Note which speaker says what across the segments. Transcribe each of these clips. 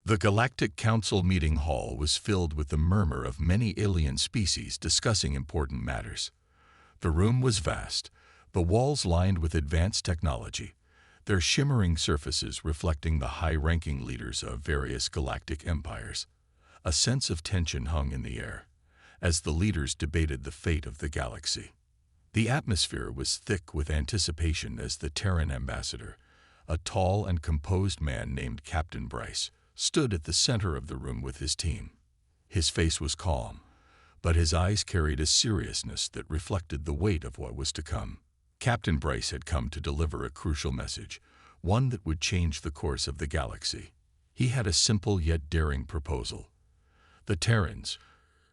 Speaker 1: The Galactic Council meeting hall was filled with the murmur of many alien species discussing important matters. The room was vast, the walls lined with advanced technology, their shimmering surfaces reflecting the high-ranking leaders of various galactic empires. A sense of tension hung in the air as the leaders debated the fate of the galaxy. The atmosphere was thick with anticipation as the Terran ambassador, a tall and composed man named Captain Bryce, stood at the center of the room with his team. His face was calm, but his eyes carried a seriousness that reflected the weight of what was to come. Captain Bryce had come to deliver a crucial message, one that would change the course of the galaxy. He had a simple yet daring proposal. The Terrans,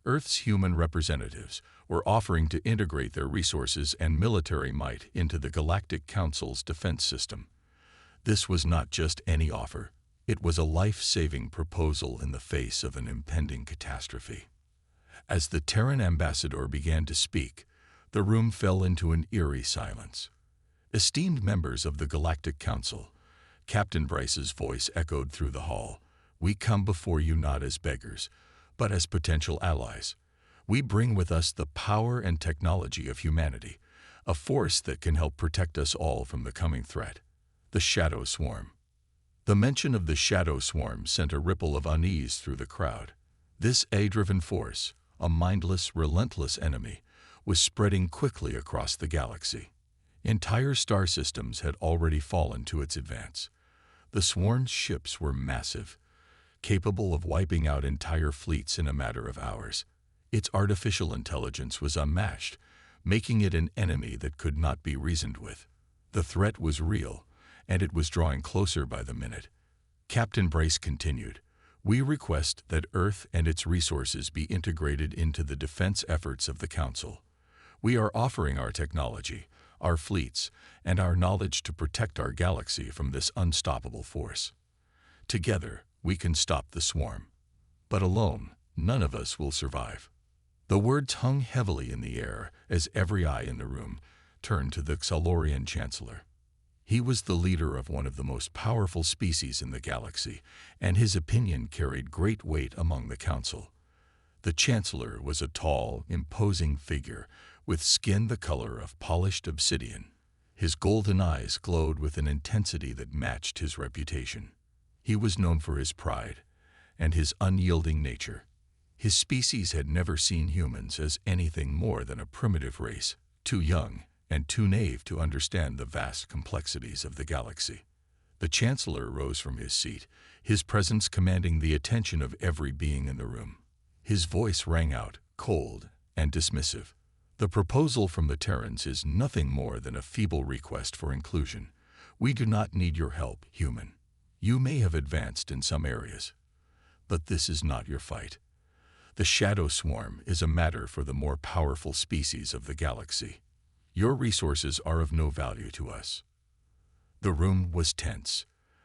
Speaker 1: Earth's human representatives, were offering to integrate their resources and military might into the Galactic Council's defense system. This was not just any offer. It was a life-saving proposal in the face of an impending catastrophe. As the Terran ambassador began to speak, the room fell into an eerie silence. Esteemed members of the Galactic Council, Captain Bryce's voice echoed through the hall. We come before you not as beggars, but as potential allies. We bring with us the power and technology of humanity, a force that can help protect us all from the coming threat, the Shadow Swarm. The mention of the Shadow Swarm sent a ripple of unease through the crowd. This A-driven force, a mindless, relentless enemy, was spreading quickly across the galaxy. Entire star systems had already fallen to its advance. The swarm's ships were massive, capable of wiping out entire fleets in a matter of hours. Its artificial intelligence was unmatched, making it an enemy that could not be reasoned with. The threat was real, and it was drawing closer by the minute. Captain Bryce continued, "We request that Earth and its resources be integrated into the defense efforts of the Council. We are offering our technology, our fleets, and our knowledge to protect our galaxy from this unstoppable force. Together, we can stop the swarm. But alone, none of us will survive." The words hung heavily in the air as every eye in the room turned to the Xalorian Chancellor. He was the leader of one of the most powerful species in the galaxy, and his opinion carried great weight among the Council. The Chancellor was a tall, imposing figure with skin the color of polished obsidian. His golden eyes glowed with an intensity that matched his reputation. He was known for his pride and his unyielding nature. His species had never seen humans as anything more than a primitive race, too young and too naive to understand the vast complexities of the galaxy. The Chancellor rose from his seat, his presence commanding the attention of every being in the room. His voice rang out, cold and dismissive. "The proposal from the Terrans is nothing more than a feeble request for inclusion. We do not need your help, human. You may have advanced in some areas, but this is not your fight. The Shadow Swarm is a matter for the more powerful species of the galaxy. Your resources are of no value to us." The room was tense.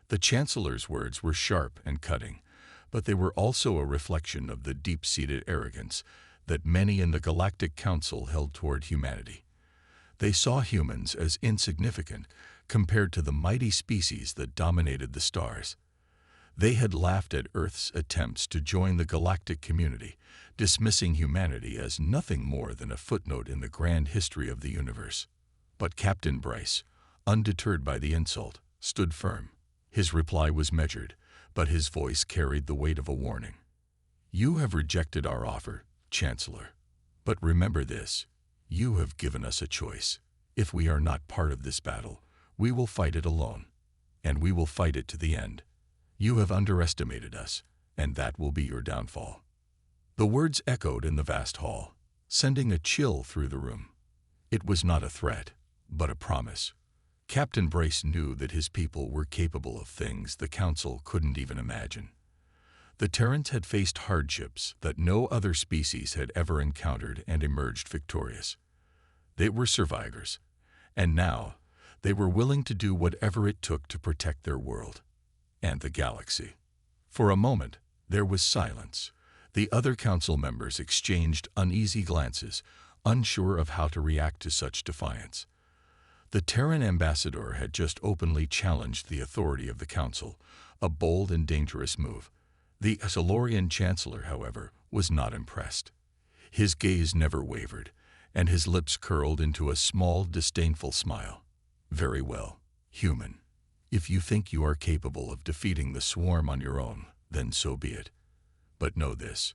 Speaker 1: The Chancellor's words were sharp and cutting, but they were also a reflection of the deep-seated arrogance that many in the Galactic Council held toward humanity. They saw humans as insignificant compared to the mighty species that dominated the stars. They had laughed at Earth's attempts to join the galactic community, dismissing humanity as nothing more than a footnote in the grand history of the universe. But Captain Bryce, undeterred by the insult, stood firm. His reply was measured, but his voice carried the weight of a warning. "You have rejected our offer, Chancellor. But remember this, you have given us a choice. If we are not part of this battle, we will fight it alone, and we will fight it to the end. You have underestimated us, and that will be your downfall." The words echoed in the vast hall, sending a chill through the room. It was not a threat, but a promise. Captain Bryce knew that his people were capable of things the Council couldn't even imagine. The Terrans had faced hardships that no other species had ever encountered and emerged victorious. They were survivors, and now they were willing to do whatever it took to protect their world and the galaxy. For a moment, there was silence. The other Council members exchanged uneasy glances, unsure of how to react to such defiance. The Terran ambassador had just openly challenged the authority of the Council, a bold and dangerous move. The Solarian Chancellor, however, was not impressed. His gaze never wavered, and his lips curled into a small, disdainful smile. "Very well, human. If you think you are capable of defeating the swarm on your own, then so be it. But know this,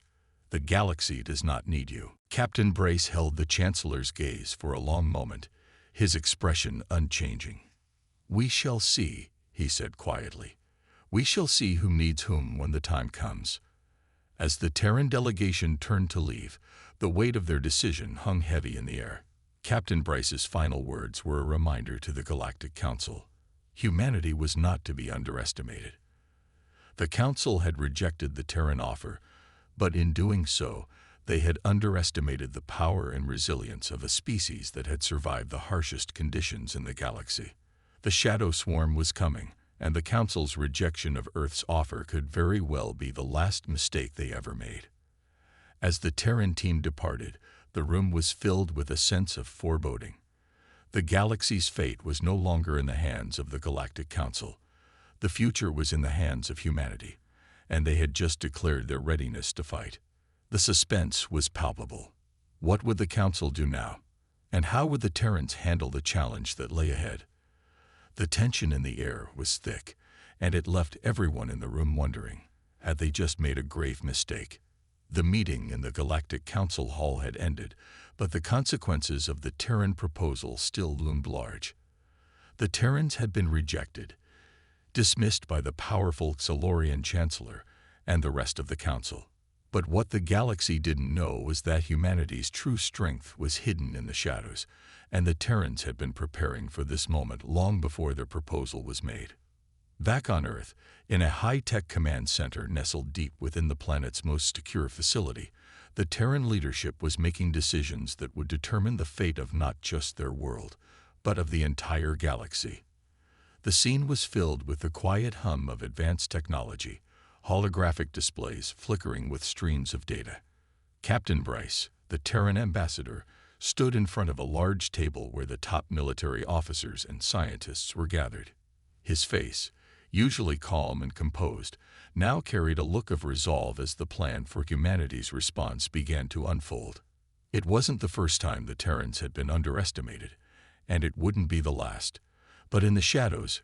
Speaker 1: the galaxy does not need you." Captain Brace held the Chancellor's gaze for a long moment, his expression unchanging. "We shall see," he said quietly. "We shall see who needs whom when the time comes." As the Terran delegation turned to leave, the weight of their decision hung heavy in the air. Captain Bryce's final words were a reminder to the Galactic Council. Humanity was not to be underestimated. The Council had rejected the Terran offer, but in doing so, they had underestimated the power and resilience of a species that had survived the harshest conditions in the galaxy. The Shadow Swarm was coming, and the Council's rejection of Earth's offer could very well be the last mistake they ever made. As the Terran team departed, the room was filled with a sense of foreboding. The galaxy's fate was no longer in the hands of the Galactic Council. The future was in the hands of humanity, and they had just declared their readiness to fight. The suspense was palpable. What would the Council do now? And how would the Terrans handle the challenge that lay ahead? The tension in the air was thick, and it left everyone in the room wondering, had they just made a grave mistake? The meeting in the Galactic Council Hall had ended, but the consequences of the Terran proposal still loomed large. The Terrans had been rejected, dismissed by the powerful Solarian Chancellor and the rest of the Council. But what the galaxy didn't know was that humanity's true strength was hidden in the shadows, and the Terrans had been preparing for this moment long before their proposal was made. Back on Earth, in a high-tech command center nestled deep within the planet's most secure facility, the Terran leadership was making decisions that would determine the fate of not just their world, but of the entire galaxy. The scene was filled with the quiet hum of advanced technology, holographic displays flickering with streams of data. Captain Bryce, the Terran ambassador, stood in front of a large table where the top military officers and scientists were gathered. His face, usually calm and composed, now carried a look of resolve as the plan for humanity's response began to unfold. It wasn't the first time the Terrans had been underestimated, and it wouldn't be the last. But in the shadows,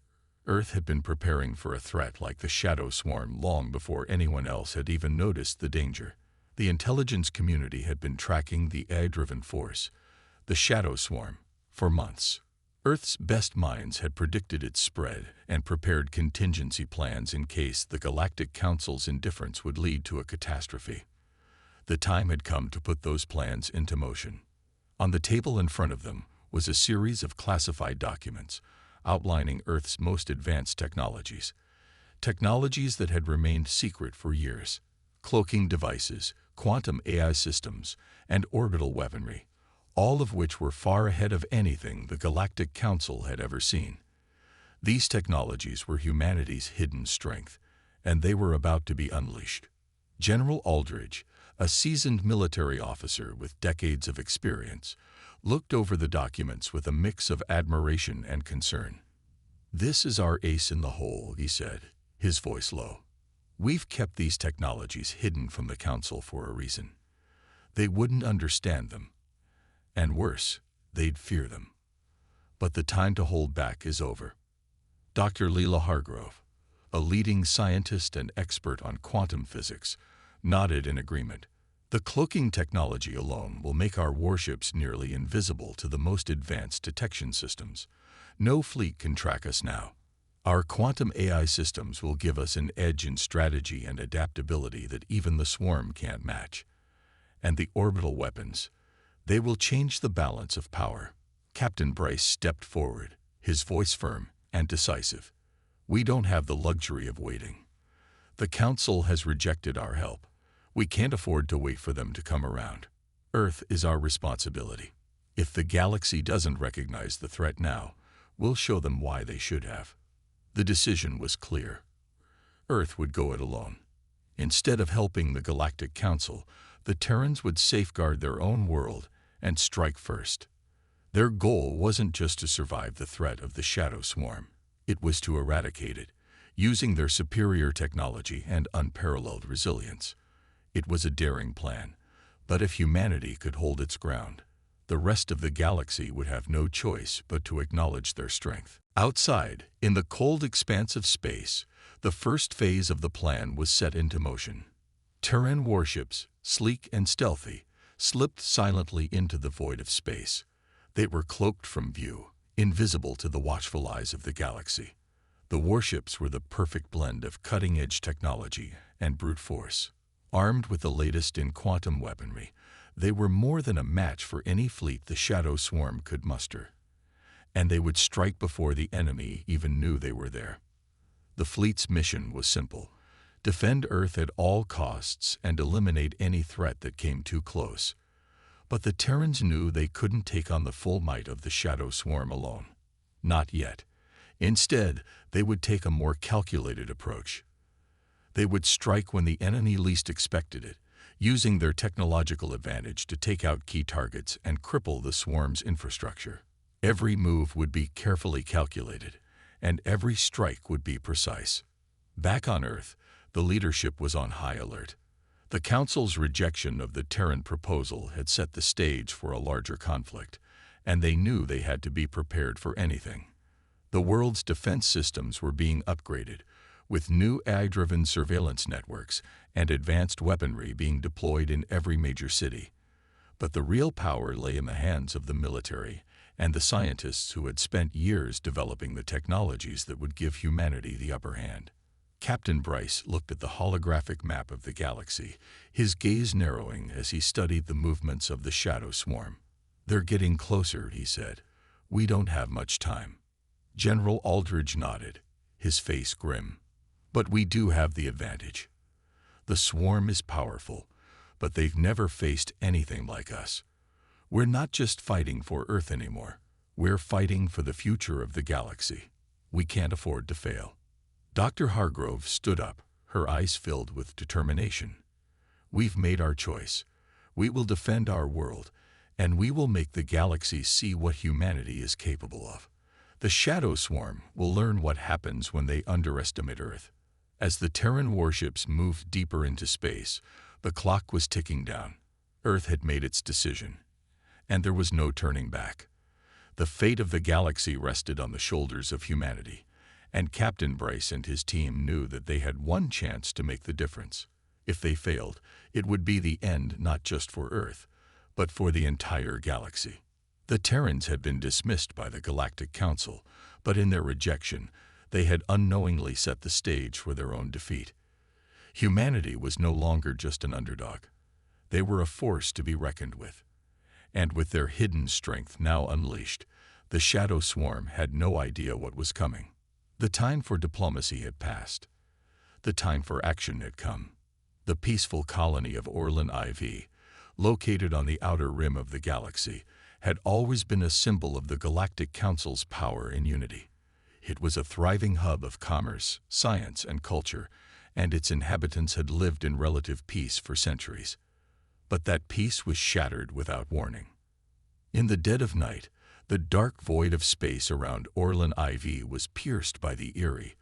Speaker 1: Earth had been preparing for a threat like the Shadow Swarm long before anyone else had even noticed the danger. The intelligence community had been tracking the AI-driven force, the Shadow Swarm, for months. Earth's best minds had predicted its spread and prepared contingency plans in case the Galactic Council's indifference would lead to a catastrophe. The time had come to put those plans into motion. On the table in front of them was a series of classified documents outlining Earth's most advanced technologies that had remained secret for years. Cloaking devices, quantum AI systems, and orbital weaponry, all of which were far ahead of anything the Galactic Council had ever seen. These technologies were humanity's hidden strength, and they were about to be unleashed. General Aldridge, a seasoned military officer with decades of experience, looked over the documents with a mix of admiration and concern. "This is our ace in the hole," he said, his voice low. "We've kept these technologies hidden from the Council for a reason. They wouldn't understand them. And worse, they'd fear them. But the time to hold back is over." Dr. Leela Hargrove, a leading scientist and expert on quantum physics, nodded in agreement. "The cloaking technology alone will make our warships nearly invisible to the most advanced detection systems. No fleet can track us now. Our quantum AI systems will give us an edge in strategy and adaptability that even the swarm can't match. And the orbital weapons, they will change the balance of power." Captain Bryce stepped forward, his voice firm and decisive. "We don't have the luxury of waiting. The Council has rejected our help. We can't afford to wait for them to come around. Earth is our responsibility. If the galaxy doesn't recognize the threat now, we'll show them why they should have." The decision was clear. Earth would go it alone. Instead of helping the Galactic Council, the Terrans would safeguard their own world and strike first. Their goal wasn't just to survive the threat of the Shadow Swarm. It was to eradicate it, using their superior technology and unparalleled resilience. It was a daring plan, but if humanity could hold its ground, the rest of the galaxy would have no choice but to acknowledge their strength. Outside, in the cold expanse of space, the first phase of the plan was set into motion. Terran warships, sleek and stealthy, slipped silently into the void of space. They were cloaked from view, invisible to the watchful eyes of the galaxy. The warships were the perfect blend of cutting-edge technology and brute force. Armed with the latest in quantum weaponry, they were more than a match for any fleet the Shadow Swarm could muster. And they would strike before the enemy even knew they were there. The fleet's mission was simple: defend Earth at all costs and eliminate any threat that came too close. But the Terrans knew they couldn't take on the full might of the Shadow Swarm alone. Not yet. Instead, they would take a more calculated approach. They would strike when the enemy least expected it, using their technological advantage to take out key targets and cripple the swarm's infrastructure. Every move would be carefully calculated, and every strike would be precise. Back on Earth, the leadership was on high alert. The Council's rejection of the Terran proposal had set the stage for a larger conflict, and they knew they had to be prepared for anything. The world's defense systems were being upgraded, with new AI-driven surveillance networks and advanced weaponry being deployed in every major city. But the real power lay in the hands of the military and the scientists who had spent years developing the technologies that would give humanity the upper hand. Captain Bryce looked at the holographic map of the galaxy, his gaze narrowing as he studied the movements of the Shadow Swarm. "They're getting closer," he said. "We don't have much time." General Aldridge nodded, his face grim. "But we do have the advantage. The swarm is powerful, but they've never faced anything like us. We're not just fighting for Earth anymore. We're fighting for the future of the galaxy. We can't afford to fail." Dr. Hargrove stood up, her eyes filled with determination. "We've made our choice. We will defend our world, and we will make the galaxy see what humanity is capable of. The Shadow Swarm will learn what happens when they underestimate Earth." As the Terran warships moved deeper into space, the clock was ticking down. Earth had made its decision, and there was no turning back. The fate of the galaxy rested on the shoulders of humanity, and Captain Bryce and his team knew that they had one chance to make the difference. If they failed, it would be the end not just for Earth, but for the entire galaxy. The Terrans had been dismissed by the Galactic Council, but in their rejection, they had unknowingly set the stage for their own defeat. Humanity was no longer just an underdog. They were a force to be reckoned with. And with their hidden strength now unleashed, the Shadow Swarm had no idea what was coming. The time for diplomacy had passed. The time for action had come. The peaceful colony of Orlan IV, located on the outer rim of the galaxy, had always been a symbol of the Galactic Council's power and unity. It was a thriving hub of commerce, science, and culture, and its inhabitants had lived in relative peace for centuries. But that peace was shattered without warning. In the dead of night, the dark void of space around Orlan IV was pierced by the eerie,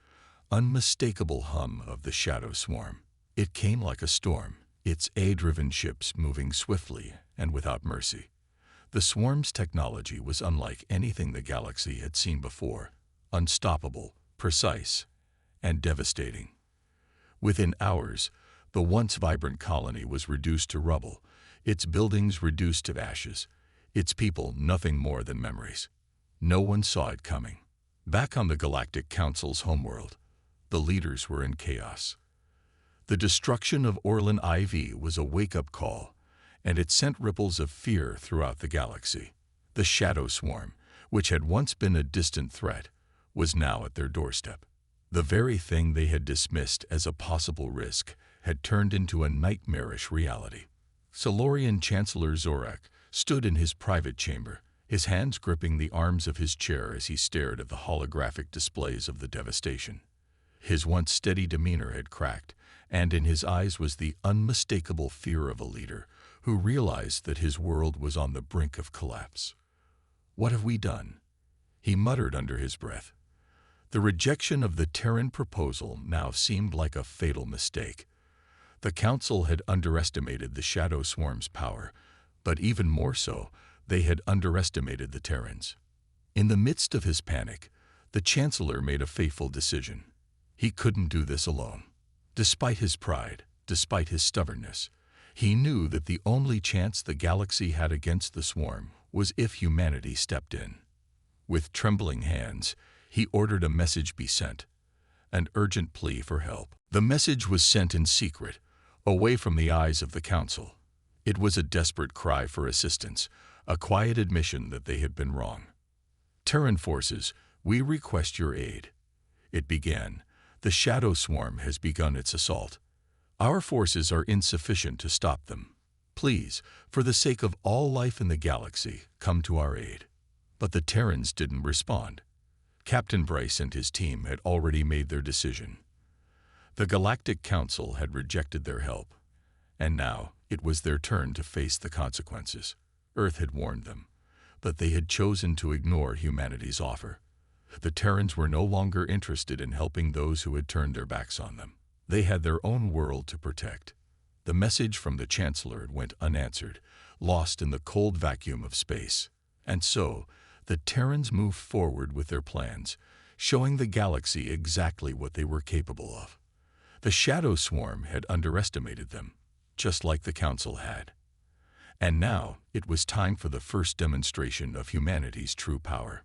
Speaker 1: unmistakable hum of the Shadow Swarm. It came like a storm, its AI-driven ships moving swiftly and without mercy. The swarm's technology was unlike anything the galaxy had seen before, unstoppable, precise, and devastating. Within hours, the once vibrant colony was reduced to rubble, its buildings reduced to ashes, its people nothing more than memories. No one saw it coming. Back on the Galactic Council's homeworld, the leaders were in chaos. The destruction of Orlan IV was a wake-up call, and it sent ripples of fear throughout the galaxy. The Shadow Swarm, which had once been a distant threat, was now at their doorstep. The very thing they had dismissed as a possible risk had turned into a nightmarish reality. Solarian Chancellor Zorak stood in his private chamber, his hands gripping the arms of his chair as he stared at the holographic displays of the devastation. His once steady demeanor had cracked, and in his eyes was the unmistakable fear of a leader who realized that his world was on the brink of collapse. "What have we done?" he muttered under his breath. The rejection of the Terran proposal now seemed like a fatal mistake. The Council had underestimated the Shadow Swarm's power, but even more so, they had underestimated the Terrans. In the midst of his panic, the Chancellor made a fateful decision. He couldn't do this alone. Despite his pride, despite his stubbornness, he knew that the only chance the galaxy had against the swarm was if humanity stepped in. With trembling hands, he ordered a message be sent, an urgent plea for help. The message was sent in secret, away from the eyes of the Council. It was a desperate cry for assistance, a quiet admission that they had been wrong. Terran forces, we request your aid. It began. The Shadow Swarm has begun its assault. Our forces are insufficient to stop them. Please, for the sake of all life in the galaxy, come to our aid. But the Terrans didn't respond. Captain Bryce and his team had already made their decision. The Galactic Council had rejected their help, and now it was their turn to face the consequences. Earth had warned them, but they had chosen to ignore humanity's offer. The Terrans were no longer interested in helping those who had turned their backs on them. They had their own world to protect. The message from the Chancellor went unanswered, lost in the cold vacuum of space. And so, the Terrans moved forward with their plans, showing the galaxy exactly what they were capable of. The Shadow Swarm had underestimated them, just like the Council had. And now, it was time for the first demonstration of humanity's true power.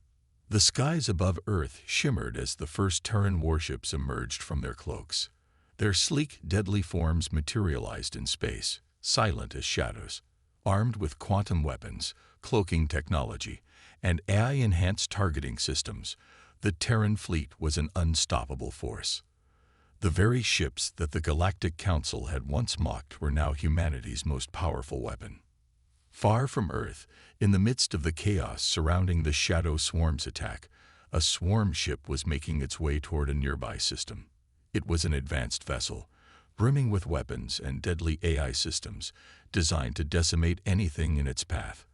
Speaker 1: The skies above Earth shimmered as the first Terran warships emerged from their cloaks. Their sleek, deadly forms materialized in space, silent as shadows. Armed with quantum weapons, cloaking technology, and AI-enhanced targeting systems, the Terran fleet was an unstoppable force. The very ships that the Galactic Council had once mocked were now humanity's most powerful weapon. Far from Earth, in the midst of the chaos surrounding the Shadow Swarm's attack, a swarm ship was making its way toward a nearby system. It was an advanced vessel, brimming with weapons and deadly AI systems, designed to decimate anything in its path.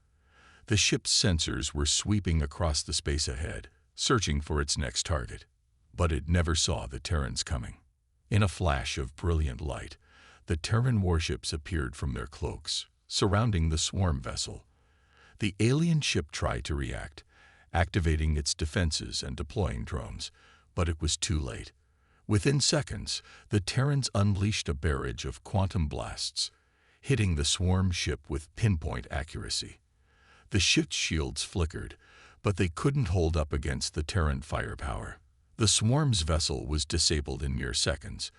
Speaker 1: The ship's sensors were sweeping across the space ahead, searching for its next target. But it never saw the Terrans coming. In a flash of brilliant light, the Terran warships appeared from their cloaks, surrounding the swarm vessel. The alien ship tried to react, activating its defenses and deploying drones, but it was too late. Within seconds, the Terrans unleashed a barrage of quantum blasts, hitting the swarm ship with pinpoint accuracy. The ship's shields flickered, but they couldn't hold up against the Terran firepower. The swarm's vessel was disabled in mere seconds,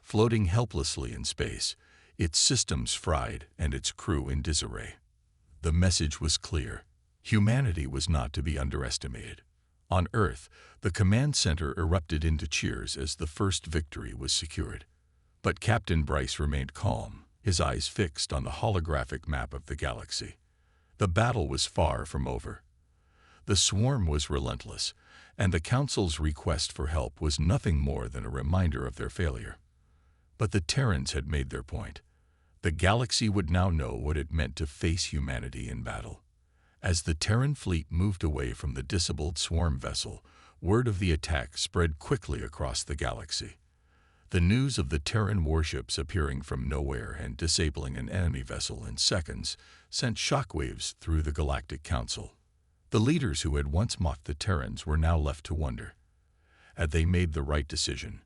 Speaker 1: floating helplessly in space, its systems fried and its crew in disarray. The message was clear. Humanity was not to be underestimated. On Earth, the command center erupted into cheers as the first victory was secured. But Captain Bryce remained calm, his eyes fixed on the holographic map of the galaxy. The battle was far from over. The swarm was relentless, and the Council's request for help was nothing more than a reminder of their failure. But the Terrans had made their point. The galaxy would now know what it meant to face humanity in battle. As the Terran fleet moved away from the disabled swarm vessel, word of the attack spread quickly across the galaxy. The news of the Terran warships appearing from nowhere and disabling an enemy vessel in seconds sent shockwaves through the Galactic Council. The leaders who had once mocked the Terrans were now left to wonder. Had they made the right decision?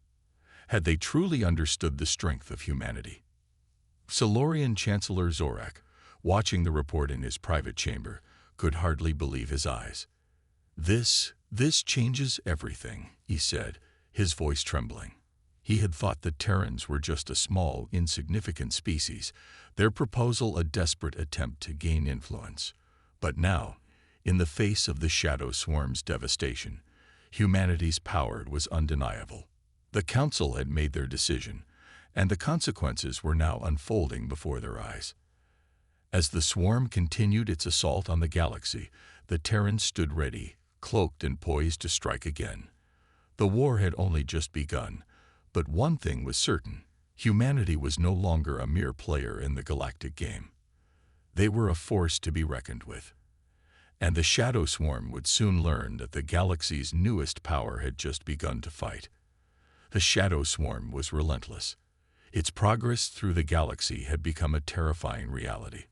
Speaker 1: Had they truly understood the strength of humanity? Solarian Chancellor Zorak, watching the report in his private chamber, could hardly believe his eyes. This changes everything," he said, his voice trembling. He had thought the Terrans were just a small, insignificant species, their proposal a desperate attempt to gain influence. But now, in the face of the Shadow Swarm's devastation, humanity's power was undeniable. The Council had made their decision, and the consequences were now unfolding before their eyes. As the swarm continued its assault on the galaxy, the Terrans stood ready, cloaked and poised to strike again. The war had only just begun, but one thing was certain: humanity was no longer a mere player in the galactic game. They were a force to be reckoned with. And the Shadow Swarm would soon learn that the galaxy's newest power had just begun to fight. The Shadow Swarm was relentless. Its progress through the galaxy had become a terrifying reality,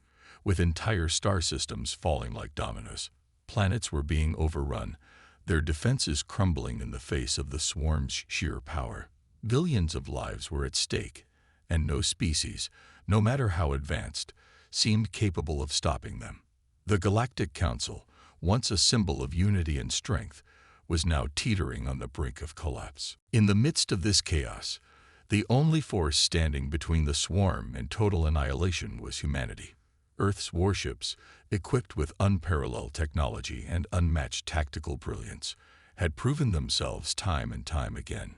Speaker 1: with entire star systems falling like dominoes. Planets were being overrun, their defenses crumbling in the face of the swarm's sheer power. Billions of lives were at stake, and no species, no matter how advanced, seemed capable of stopping them. The Galactic Council, once a symbol of unity and strength, was now teetering on the brink of collapse. In the midst of this chaos, the only force standing between the swarm and total annihilation was humanity. Earth's warships, equipped with unparalleled technology and unmatched tactical brilliance, had proven themselves time and time again.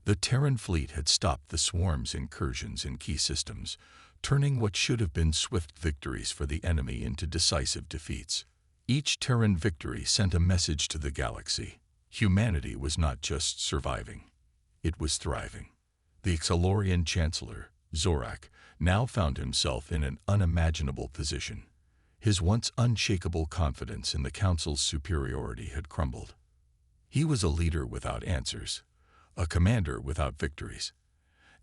Speaker 1: The Terran fleet had stopped the swarm's incursions in key systems, turning what should have been swift victories for the enemy into decisive defeats. Each Terran victory sent a message to the galaxy. Humanity was not just surviving, it was thriving. The Xalorian Chancellor, Zorak, now found himself in an unimaginable position. His once unshakable confidence in the Council's superiority had crumbled. He was a leader without answers, a commander without victories.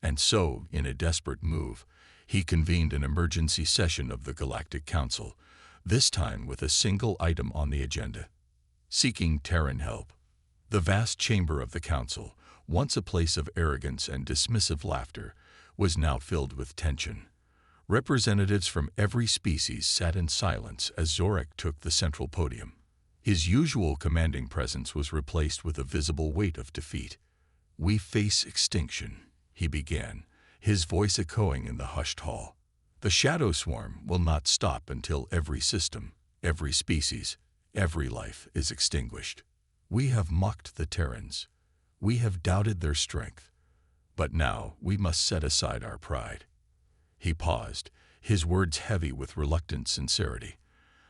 Speaker 1: And so, in a desperate move, he convened an emergency session of the Galactic Council, this time with a single item on the agenda: seeking Terran help. The vast chamber of the Council, once a place of arrogance and dismissive laughter, was now filled with tension. Representatives from every species sat in silence as Zorak took the central podium. His usual commanding presence was replaced with a visible weight of defeat. "We face extinction," he began, his voice echoing in the hushed hall. "The Shadow Swarm will not stop until every system, every species, every life is extinguished. We have mocked the Terrans. We have doubted their strength. But now we must set aside our pride." He paused, his words heavy with reluctant sincerity.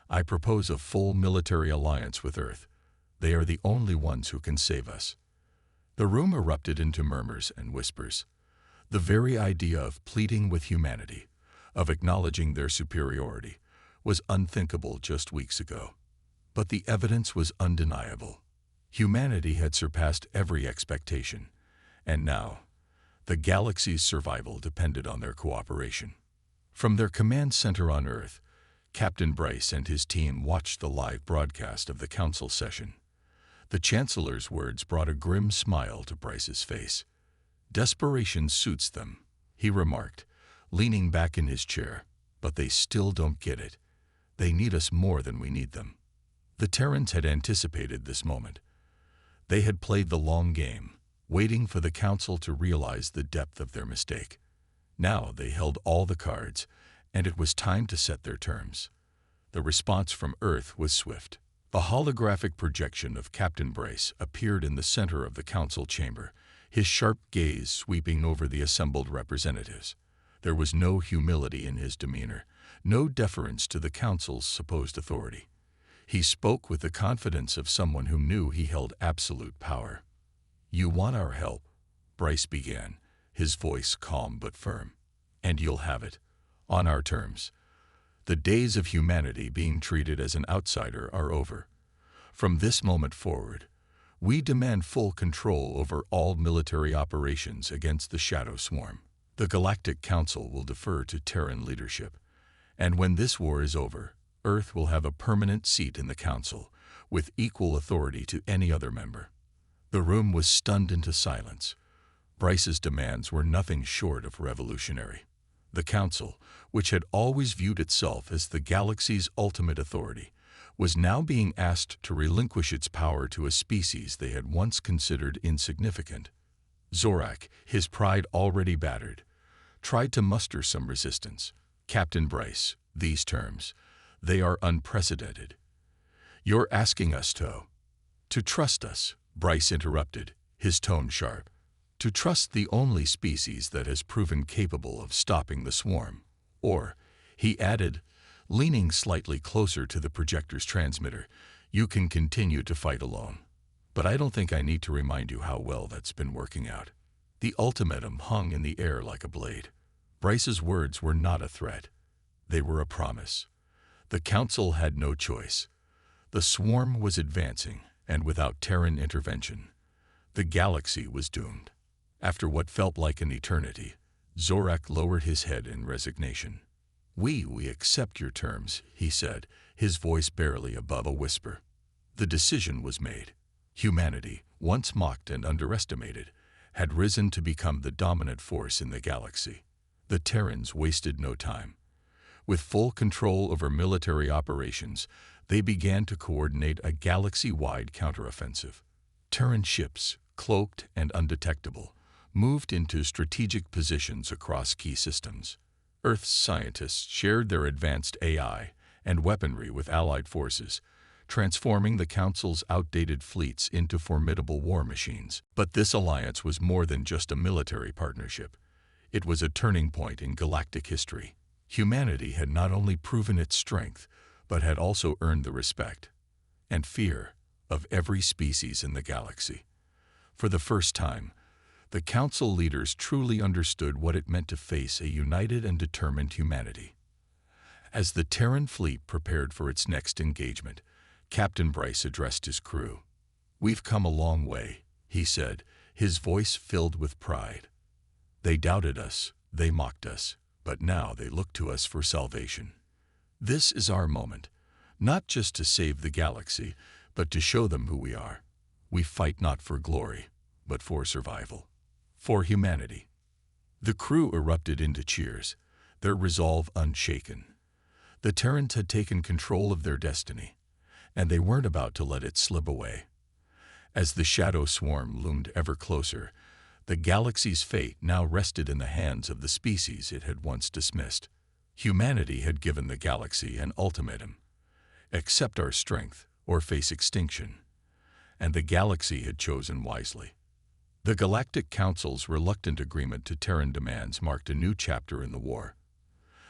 Speaker 1: "I propose a full military alliance with Earth. They are the only ones who can save us." The room erupted into murmurs and whispers. The very idea of pleading with humanity, of acknowledging their superiority, was unthinkable just weeks ago. But the evidence was undeniable. Humanity had surpassed every expectation, and now, the galaxy's survival depended on their cooperation. From their command center on Earth, Captain Bryce and his team watched the live broadcast of the Council session. The Chancellor's words brought a grim smile to Bryce's face. "Desperation suits them," he remarked, leaning back in his chair, "but they still don't get it. They need us more than we need them." The Terrans had anticipated this moment. They had played the long game, waiting for the Council to realize the depth of their mistake. Now they held all the cards, and it was time to set their terms. The response from Earth was swift. A holographic projection of Captain Bryce appeared in the center of the Council chamber, his sharp gaze sweeping over the assembled representatives. There was no humility in his demeanor, no deference to the Council's supposed authority. He spoke with the confidence of someone who knew he held absolute power. "You want our help," Bryce began, his voice calm but firm. "And you'll have it, on our terms. The days of humanity being treated as an outsider are over. From this moment forward, we demand full control over all military operations against the Shadow Swarm. The Galactic Council will defer to Terran leadership, and when this war is over, Earth will have a permanent seat in the Council, with equal authority to any other member." The room was stunned into silence. Bryce's demands were nothing short of revolutionary. The Council, which had always viewed itself as the galaxy's ultimate authority, was now being asked to relinquish its power to a species they had once considered insignificant. Zorak, his pride already battered, tried to muster some resistance. "Captain Bryce, these terms, they are unprecedented. You're asking us to trust us," Bryce interrupted, his tone sharp. "To trust the only species that has proven capable of stopping the swarm. Or," he added, leaning slightly closer to the projector's transmitter, "you can continue to fight alone. But I don't think I need to remind you how well that's been working out." The ultimatum hung in the air like a blade. Bryce's words were not a threat. They were a promise. The Council had no choice. The swarm was advancing, and without Terran intervention, the galaxy was doomed. After what felt like an eternity, Zorak lowered his head in resignation. We accept your terms," he said, his voice barely above a whisper. The decision was made. Humanity, once mocked and underestimated, had risen to become the dominant force in the galaxy. The Terrans wasted no time. With full control over military operations, they began to coordinate a galaxy-wide counteroffensive. Terran ships, cloaked and undetectable, moved into strategic positions across key systems. Earth's scientists shared their advanced AI and weaponry with Allied forces, transforming the Council's outdated fleets into formidable war machines. But this alliance was more than just a military partnership. It was a turning point in galactic history. Humanity had not only proven its strength, but had also earned the respect and fear of every species in the galaxy. For the first time, the Council leaders truly understood what it meant to face a united and determined humanity. As the Terran fleet prepared for its next engagement, Captain Bryce addressed his crew. "We've come a long way," he said, his voice filled with pride. "They doubted us, they mocked us, but now they look to us for salvation. This is our moment, not just to save the galaxy, but to show them who we are. We fight not for glory, but for survival. For humanity." The crew erupted into cheers, their resolve unshaken. The Terrans had taken control of their destiny, and they weren't about to let it slip away. As the shadow swarm loomed ever closer, the galaxy's fate now rested in the hands of the species it had once dismissed. Humanity had given the galaxy an ultimatum: accept our strength or face extinction. And the galaxy had chosen wisely. The Galactic Council's reluctant agreement to Terran demands marked a new chapter in the war.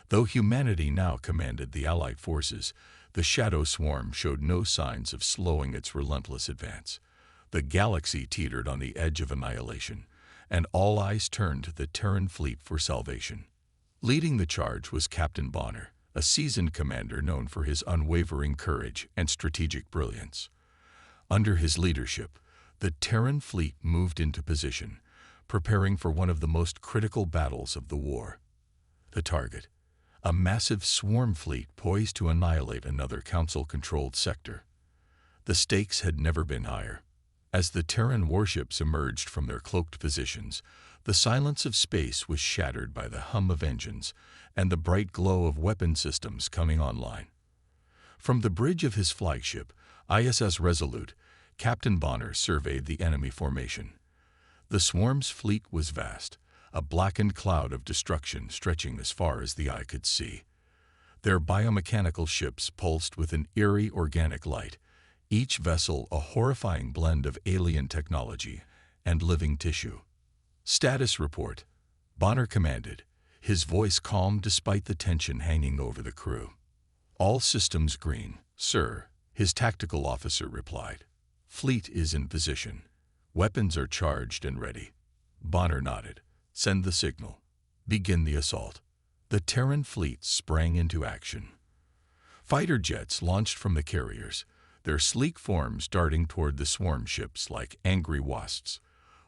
Speaker 1: Though humanity now commanded the Allied forces, the shadow swarm showed no signs of slowing its relentless advance. The galaxy teetered on the edge of annihilation, and all eyes turned to the Terran fleet for salvation. Leading the charge was Captain Bonner, a seasoned commander known for his unwavering courage and strategic brilliance. Under his leadership, the Terran fleet moved into position, preparing for one of the most critical battles of the war. The target: a massive swarm fleet poised to annihilate another Council-controlled sector. The stakes had never been higher. As the Terran warships emerged from their cloaked positions, the silence of space was shattered by the hum of engines and the bright glow of weapon systems coming online. From the bridge of his flagship, ISS Resolute, Captain Bonner surveyed the enemy formation. The swarm's fleet was vast, a blackened cloud of destruction stretching as far as the eye could see. Their biomechanical ships pulsed with an eerie organic light, each vessel a horrifying blend of alien technology and living tissue. "Status report," Bonner commanded, his voice calm despite the tension hanging over the crew. "All systems green, sir," his tactical officer replied. "Fleet is in position. Weapons are charged and ready." Bonner nodded. "Send the signal. Begin the assault." The Terran fleet sprang into action. Fighter jets launched from the carriers, their sleek forms darting toward the swarm ships like angry wasps.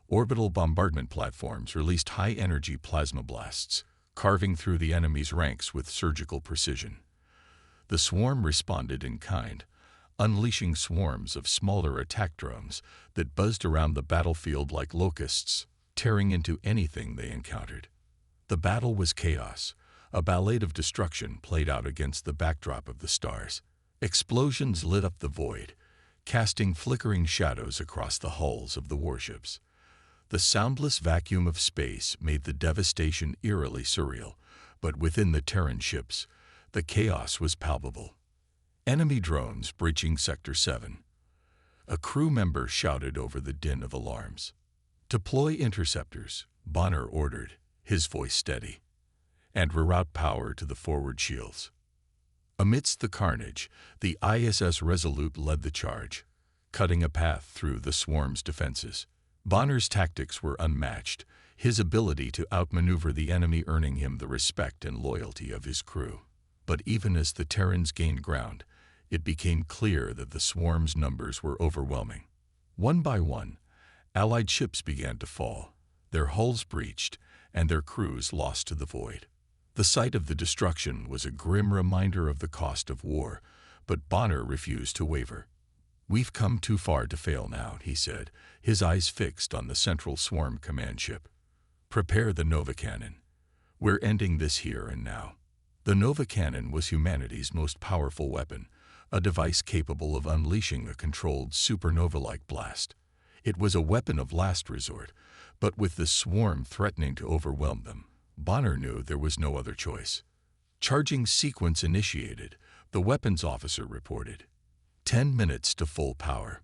Speaker 1: Orbital bombardment platforms released high-energy plasma blasts, carving through the enemy's ranks with surgical precision. The swarm responded in kind, unleashing swarms of smaller attack drones that buzzed around the battlefield like locusts, tearing into anything they encountered. The battle was chaos, a ballet of destruction played out against the backdrop of the stars. Explosions lit up the void, casting flickering shadows across the hulls of the warships. The soundless vacuum of space made the devastation eerily surreal, but within the Terran ships, the chaos was palpable. Enemy drones breaching Sector 7. A crew member shouted over the din of alarms. "Deploy interceptors," Bonner ordered, his voice steady, "and reroute power to the forward shields." Amidst the carnage, the ISS Resolute led the charge, cutting a path through the swarm's defenses. Bonner's tactics were unmatched, his ability to outmaneuver the enemy earning him the respect and loyalty of his crew. But even as the Terrans gained ground, it became clear that the swarm's numbers were overwhelming. One by one, Allied ships began to fall, their hulls breached, and their crews lost to the void. The sight of the destruction was a grim reminder of the cost of war, but Bonner refused to waver. "We've come too far to fail now," he said, his eyes fixed on the central swarm command ship. "Prepare the Nova Cannon. We're ending this here and now." The Nova Cannon was humanity's most powerful weapon, a device capable of unleashing a controlled supernova-like blast. It was a weapon of last resort, but with the swarm threatening to overwhelm them, Bonner knew there was no other choice. "Charging sequence initiated," the weapons officer reported. 10 minutes to full power.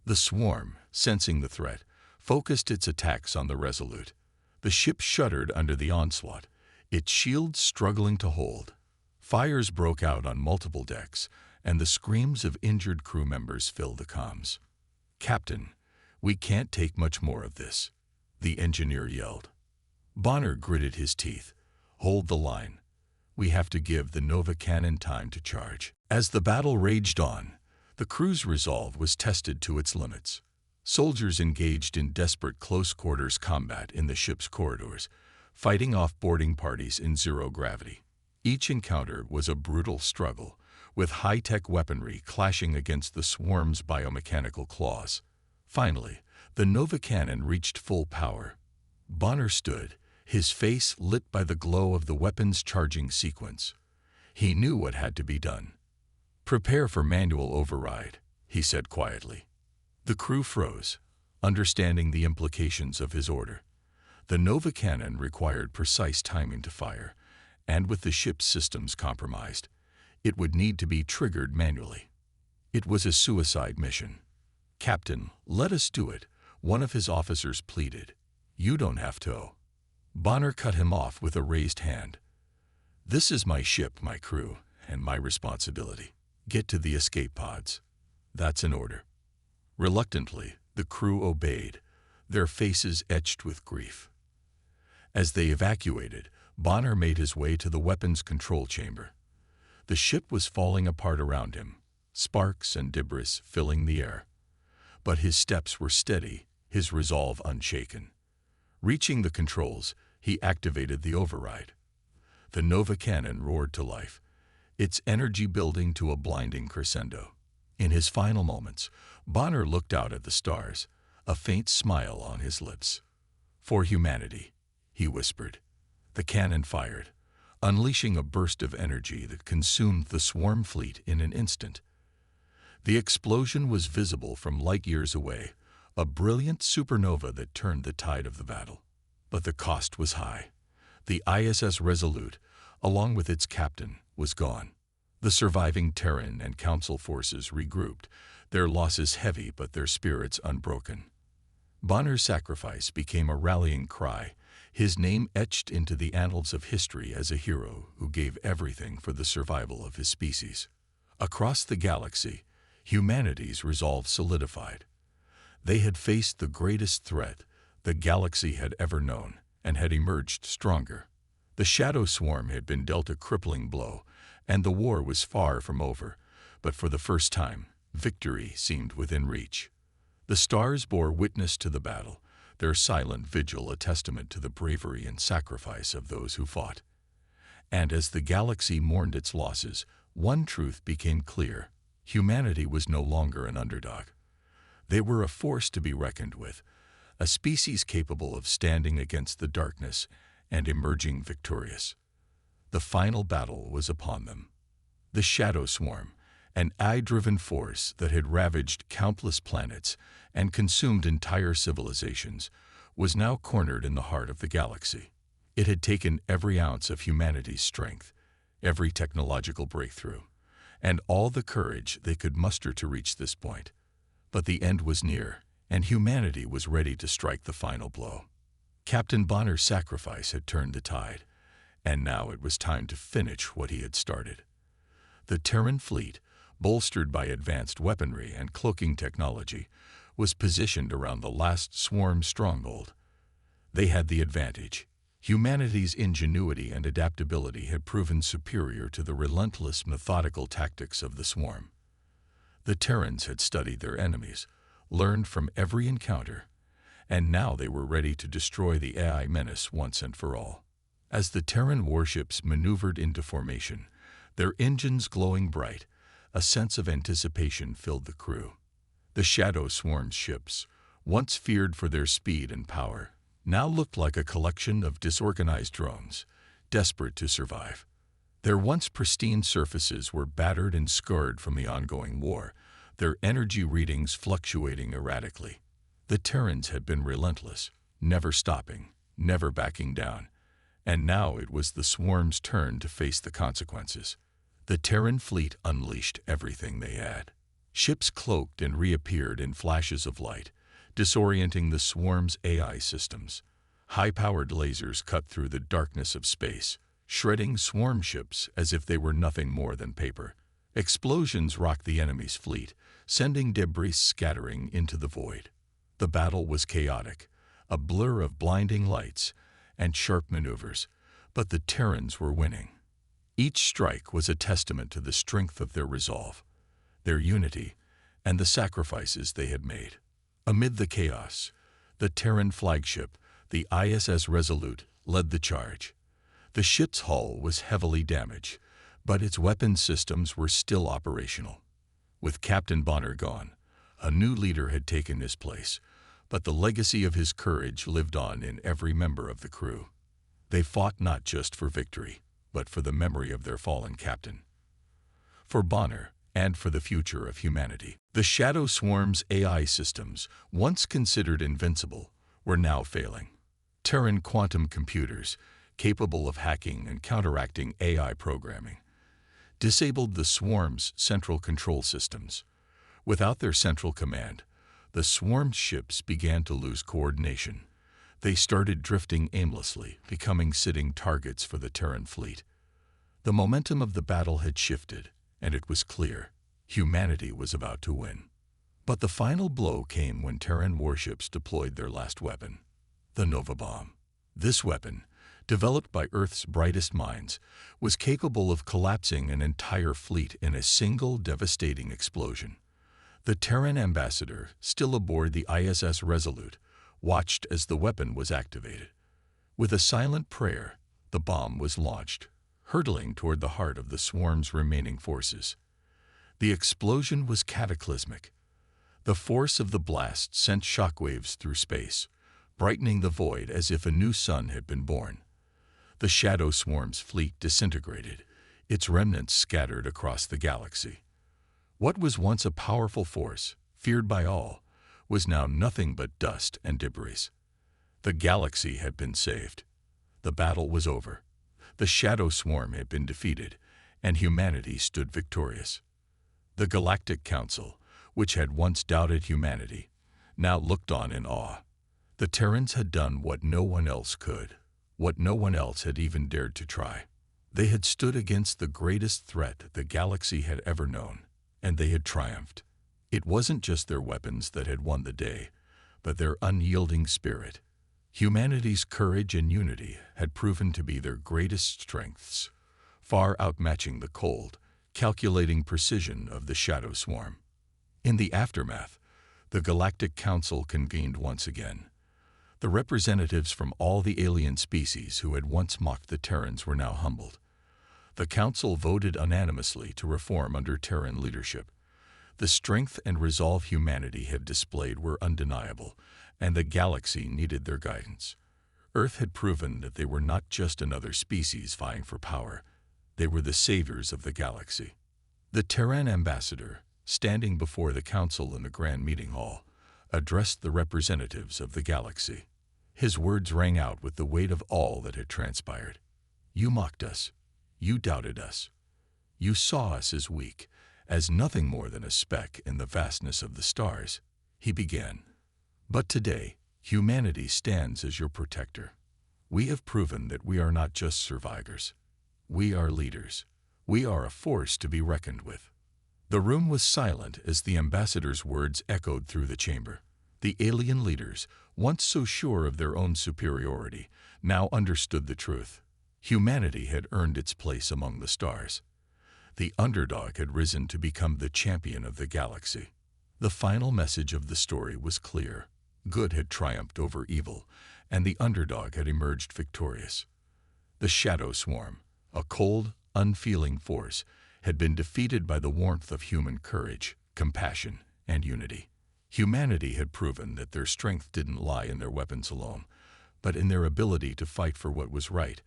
Speaker 1: The swarm, sensing the threat, focused its attacks on the Resolute. The ship shuddered under the onslaught, its shields struggling to hold. Fires broke out on multiple decks, and the screams of injured crew members filled the comms. "Captain, we can't take much more of this," the engineer yelled. Bonner gritted his teeth. "Hold the line. We have to give the Nova Cannon time to charge." As the battle raged on, the crew's resolve was tested to its limits. Soldiers engaged in desperate close-quarters combat in the ship's corridors, fighting off boarding parties in zero gravity. Each encounter was a brutal struggle, with high-tech weaponry clashing against the swarm's biomechanical claws. Finally, the Nova Cannon reached full power. Bonner stood, his face lit by the glow of the weapon's charging sequence. He knew what had to be done. "Prepare for manual override," he said quietly. The crew froze, understanding the implications of his order. The Nova Cannon required precise timing to fire, and with the ship's systems compromised, it would need to be triggered manually. It was a suicide mission. "Captain, let us do it," one of his officers pleaded. "You don't have to." Bonner cut him off with a raised hand. "This is my ship, my crew, and my responsibility. Get to the escape pods. That's an order." Reluctantly, the crew obeyed, their faces etched with grief. As they evacuated, Bonner made his way to the weapons control chamber. The ship was falling apart around him, sparks and debris filling the air. But his steps were steady, his resolve unshaken. Reaching the controls, he activated the override. The Nova Cannon roared to life, its energy building to a blinding crescendo. In his final moments, Bonner looked out at the stars, a faint smile on his lips. "For humanity," he whispered. The cannon fired, unleashing a burst of energy that consumed the swarm fleet in an instant. The explosion was visible from light years away, a brilliant supernova that turned the tide of the battle. But the cost was high. The ISS Resolute, along with its captain, was gone. The surviving Terran and Council forces regrouped, their losses heavy but their spirits unbroken. Bonner's sacrifice became a rallying cry, his name etched into the annals of history as a hero who gave everything for the survival of his species. Across the galaxy, humanity's resolve solidified. They had faced the greatest threat the galaxy had ever known and had emerged stronger. The Shadow Swarm had been dealt a crippling blow, and the war was far from over, but for the first time, victory seemed within reach. The stars bore witness to the battle, their silent vigil a testament to the bravery and sacrifice of those who fought. And as the galaxy mourned its losses, one truth became clear: humanity was no longer an underdog. They were a force to be reckoned with, a species capable of standing against the darkness and emerging victorious. The final battle was upon them. The Shadow Swarm, an eye-driven force that had ravaged countless planets and consumed entire civilizations, was now cornered in the heart of the galaxy. It had taken every ounce of humanity's strength, every technological breakthrough, and all the courage they could muster to reach this point. But the end was near, and humanity was ready to strike the final blow. Captain Bonner's sacrifice had turned the tide, and now it was time to finish what he had started. The Terran fleet, bolstered by advanced weaponry and cloaking technology, was positioned around the last swarm stronghold. They had the advantage. Humanity's ingenuity and adaptability had proven superior to the relentless, methodical tactics of the swarm. The Terrans had studied their enemies, learned from every encounter, and now they were ready to destroy the AI menace once and for all. As the Terran warships maneuvered into formation, their engines glowing bright, a sense of anticipation filled the crew. The Shadow Swarm's ships, once feared for their speed and power, now looked like a collection of disorganized drones, desperate to survive. Their once pristine surfaces were battered and scarred from the ongoing war, their energy readings fluctuating erratically. The Terrans had been relentless, never stopping, never backing down, and now it was the swarm's turn to face the consequences. The Terran fleet unleashed everything they had. Ships cloaked and reappeared in flashes of light, disorienting the swarm's AI systems. High-powered lasers cut through the darkness of space, shredding swarm ships as if they were nothing more than paper. Explosions rocked the enemy's fleet, sending debris scattering into the void. The battle was chaotic, a blur of blinding lights and sharp maneuvers, but the Terrans were winning. Each strike was a testament to the strength of their resolve, their unity, and the sacrifices they had made. Amid the chaos, the Terran flagship, the ISS Resolute, led the charge. The ship's hull was heavily damaged, but its weapon systems were still operational. With Captain Bonner gone, a new leader had taken his place, but the legacy of his courage lived on in every member of the crew. They fought not just for victory, but for the memory of their fallen captain. For Bonner, and for the future of humanity. The Shadow Swarm's AI systems, once considered invincible, were now failing. Terran quantum computers, capable of hacking and counteracting AI programming, disabled the swarm's central control systems. Without their central command, the swarm's ships began to lose coordination. They started drifting aimlessly, becoming sitting targets for the Terran fleet. The momentum of the battle had shifted, and it was clear humanity was about to win. But the final blow came when Terran warships deployed their last weapon, the Nova Bomb. This weapon, developed by Earth's brightest minds, was capable of collapsing an entire fleet in a single devastating explosion. The Terran ambassador, still aboard the ISS Resolute, watched as the weapon was activated. With a silent prayer, the bomb was launched, hurtling toward the heart of the swarm's remaining forces. The explosion was cataclysmic. The force of the blast sent shockwaves through space, brightening the void as if a new sun had been born. The Shadow Swarm's fleet disintegrated, its remnants scattered across the galaxy. What was once a powerful force, feared by all, was now nothing but dust and debris. The galaxy had been saved. The battle was over. The Shadow Swarm had been defeated, and humanity stood victorious. The Galactic Council, which had once doubted humanity, now looked on in awe. The Terrans had done what no one else could, what no one else had even dared to try. They had stood against the greatest threat the galaxy had ever known, and they had triumphed. It wasn't just their weapons that had won the day, but their unyielding spirit. Humanity's courage and unity had proven to be their greatest strengths, far outmatching the cold, calculating precision of the Shadow Swarm. In the aftermath, the Galactic Council convened once again. The representatives from all the alien species who had once mocked the Terrans were now humbled. The Council voted unanimously to reform under Terran leadership. The strength and resolve humanity had displayed were undeniable, and the galaxy needed their guidance. Earth had proven that they were not just another species vying for power. They were the saviors of the galaxy. The Terran ambassador, standing before the council in the grand meeting hall, addressed the representatives of the galaxy. His words rang out with the weight of all that had transpired. You mocked us. You doubted us. You saw us as weak, as nothing more than a speck in the vastness of the stars. He began. But today, humanity stands as your protector. We have proven that we are not just survivors. We are leaders. We are a force to be reckoned with. The room was silent as the ambassador's words echoed through the chamber. The alien leaders, once so sure of their own superiority, now understood the truth. Humanity had earned its place among the stars. The underdog had risen to become the champion of the galaxy. The final message of the story was clear. Good had triumphed over evil, and the underdog had emerged victorious. The Shadow Swarm, a cold, unfeeling force, had been defeated by the warmth of human courage, compassion, and unity. Humanity had proven that their strength didn't lie in their weapons alone, but in their ability to fight for what was right,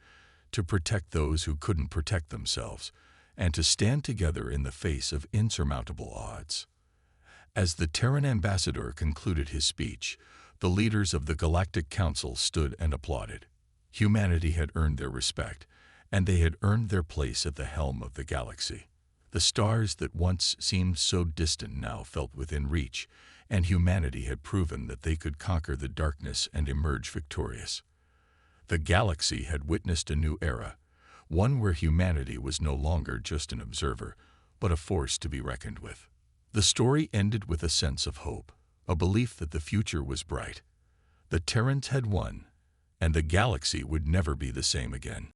Speaker 1: to protect those who couldn't protect themselves, and to stand together in the face of insurmountable odds. As the Terran ambassador concluded his speech, the leaders of the Galactic Council stood and applauded. Humanity had earned their respect, and they had earned their place at the helm of the galaxy. The stars that once seemed so distant now felt within reach, and humanity had proven that they could conquer the darkness and emerge victorious. The galaxy had witnessed a new era, one where humanity was no longer just an observer, but a force to be reckoned with. The story ended with a sense of hope, a belief that the future was bright. The Terrans had won, and the galaxy would never be the same again.